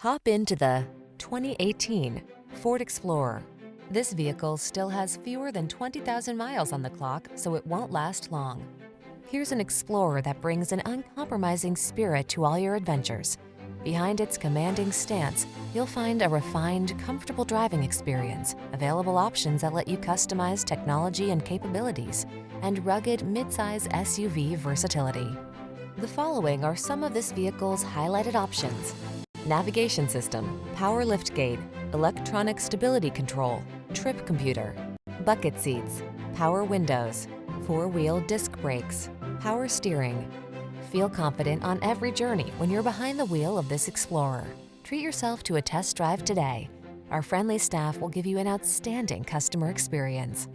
Hop into the 2018 Ford Explorer. This vehicle still has fewer than 20,000 miles on the clock, so it won't last long. Here's an Explorer that brings an uncompromising spirit to all your adventures. Behind its commanding stance, you'll find a refined, comfortable driving experience, available options that let you customize technology and capabilities, and rugged midsize SUV versatility. The following are some of this vehicle's highlighted options: navigation system, power liftgate, electronic stability control, trip computer, bucket seats, power windows, four-wheel disc brakes, power steering. Feel confident on every journey when you're behind the wheel of this Explorer. Treat yourself to a test drive today. Our friendly staff will give you an outstanding customer experience.